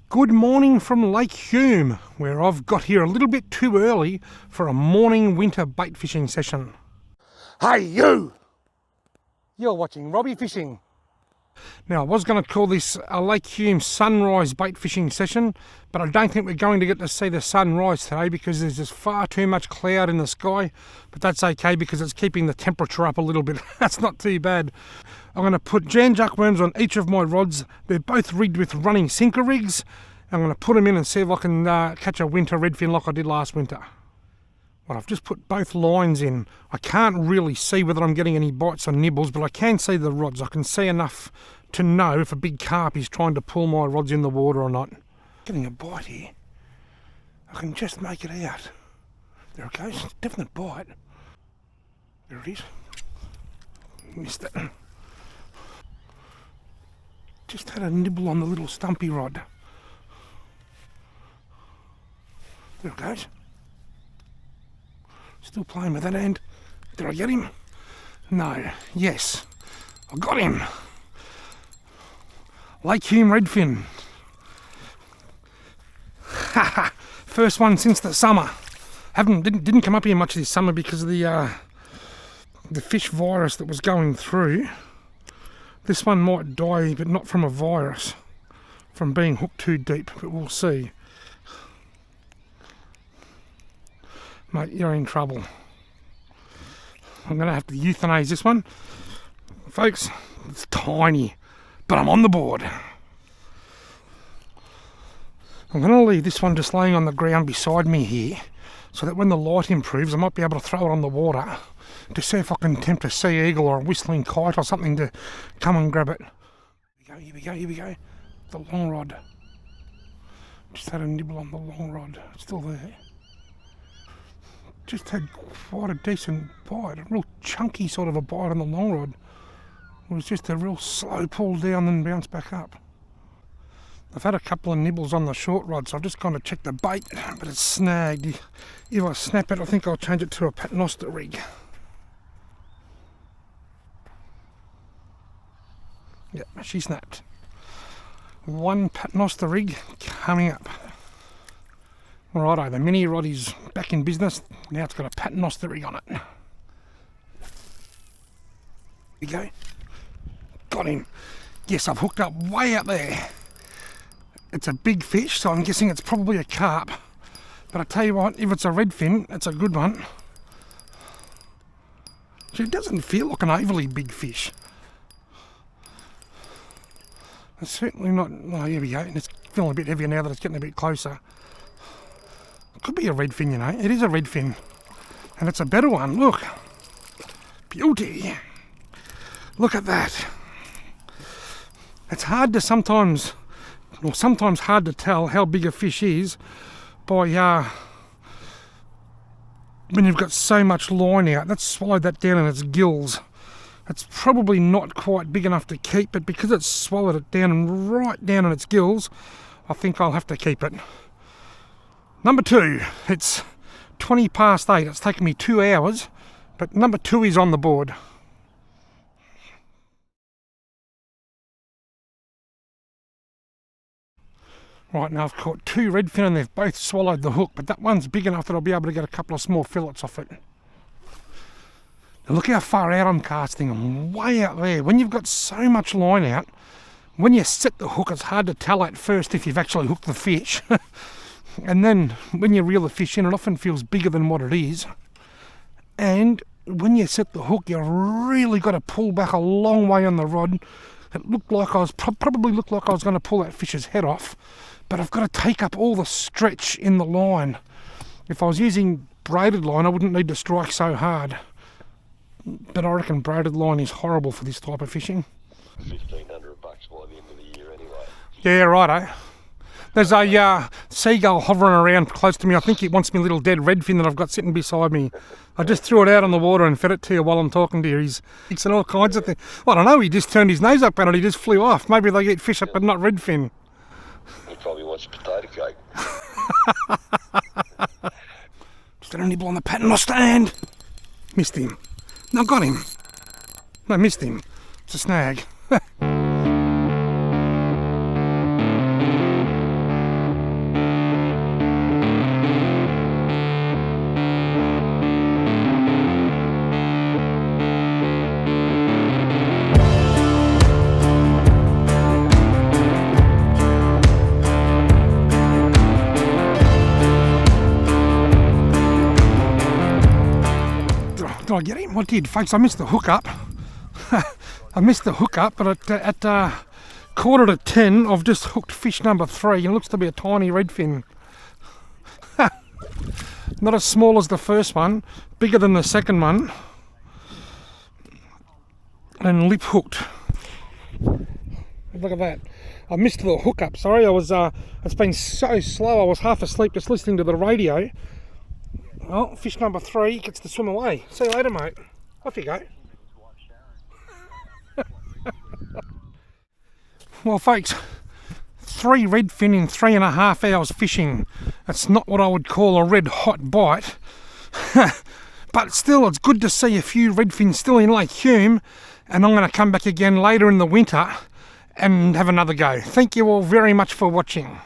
Good morning from Lake Hume, where I've got here a little bit too early for a morning winter bait fishing session. Hey you! You're watching Robbie Fishing. Now I was going to call this a Lake Hume sunrise bait fishing session, but I don't think we're going to get to see the sunrise today because there's just far too much cloud in the sky, but that's okay because it's keeping the temperature up a little bit. That's not too bad. I'm going to put Jan Juck worms on each of my rods. They're both rigged with running sinker rigs. I'm going to put them in and see if I can catch a winter redfin like I did last winter. Well, I've just put both lines in. I can't really see whether I'm getting any bites or nibbles, but I can see the rods. I can see enough to know if a big carp is trying to pull my rods in the water or not. Getting a bite here. I can just make it out. There it goes. Definite bite. There it is. Missed it. Just had a nibble on the little stumpy rod. There it goes. Still playing with that end. Did I get him? No. Yes. I got him. Lake Hume redfin. First one since the summer. Didn't come up here much this summer because of the fish virus that was going through. This one might die, but not from a virus, from being hooked too deep, but we'll see. Mate, you're in trouble. I'm going to have to euthanize this one. Folks, it's tiny, but I'm on the board. I'm going to leave this one just laying on the ground beside me here, so that when the light improves, I might be able to throw it on the water to see if I can tempt a sea eagle or a whistling kite or something to come and grab it. Here we go. The long rod. Just had a nibble on the long rod. It's still there. Just had quite a decent bite, a real chunky sort of a bite on the long rod. It was just a real slow pull down and bounce back up. I've had a couple of nibbles on the short rod, so I've just gone to check the bait, but it's snagged. If I snap it, I think I'll change it to a paternoster rig. Yep, she snapped. One paternoster rig coming up. Righto, the mini rod is back in business. Now it's got a paternoster rig on it. Here we go. Got him. Yes, I've hooked up way out there. It's a big fish, so I'm guessing it's probably a carp. But I tell you what, if it's a redfin, it's a good one. So it doesn't feel like an overly big fish. It's certainly not. Oh, here we go. It's feeling a bit heavier now that it's getting a bit closer. It could be a redfin, you know. It is a redfin. And it's a better one. Look. Beauty. Look at that. It's hard to sometimes hard to tell how big a fish is by when you've got so much line out. Let's swallow that down in its gills. It's probably not quite big enough to keep, but because it's swallowed it down and right down in its gills, I think I'll have to keep it. Number 2, it's 20 past 8. It's taken me 2 hours, but number 2 is on the board. Right, now I've caught 2 redfin and they've both swallowed the hook, but that one's big enough that I'll be able to get a couple of small fillets off it. Now look how far out I'm casting. I'm way out there. When you've got so much line out, when you set the hook, it's hard to tell at first if you've actually hooked the fish. And then when you reel the fish in, it often feels bigger than what it is. And when you set the hook, you really got to pull back a long way on the rod. It looked like I was probably looked like I was going to pull that fish's head off, but I've got to take up all the stretch in the line. If I was using braided line, I wouldn't need to strike so hard. But I reckon braided line is horrible for this type of fishing. $1,500 by the end of the year anyway. Yeah, righto. There's a seagull hovering around close to me. I think it wants me little dead redfin that I've got sitting beside me. I just threw it out on the water and fed it to you while I'm talking to you. He's fixing all kinds of things. Well, I don't know, he just turned his nose up at it, he just flew off. Maybe they eat fish up but not redfin. He probably wants a potato cake. Just had a nibble on the paternoster stand. Missed him. No, got him. No, missed him. It's a snag. I get him? I did, folks. I missed the hook up. I missed the hook up, but at 9:45, I've just hooked fish number 3. It looks to be a tiny redfin. Not as small as the first one, bigger than the second one, and lip hooked. Look at that. I missed the hook up, sorry. It's been so slow, I was half asleep just listening to the radio. Well, fish number 3 gets to swim away. See you later, mate. Off you go. Well, folks, 3 redfin in 3.5 hours fishing. That's not what I would call a red hot bite. But still, it's good to see a few redfin still in Lake Hume, and I'm going to come back again later in the winter and have another go. Thank you all very much for watching.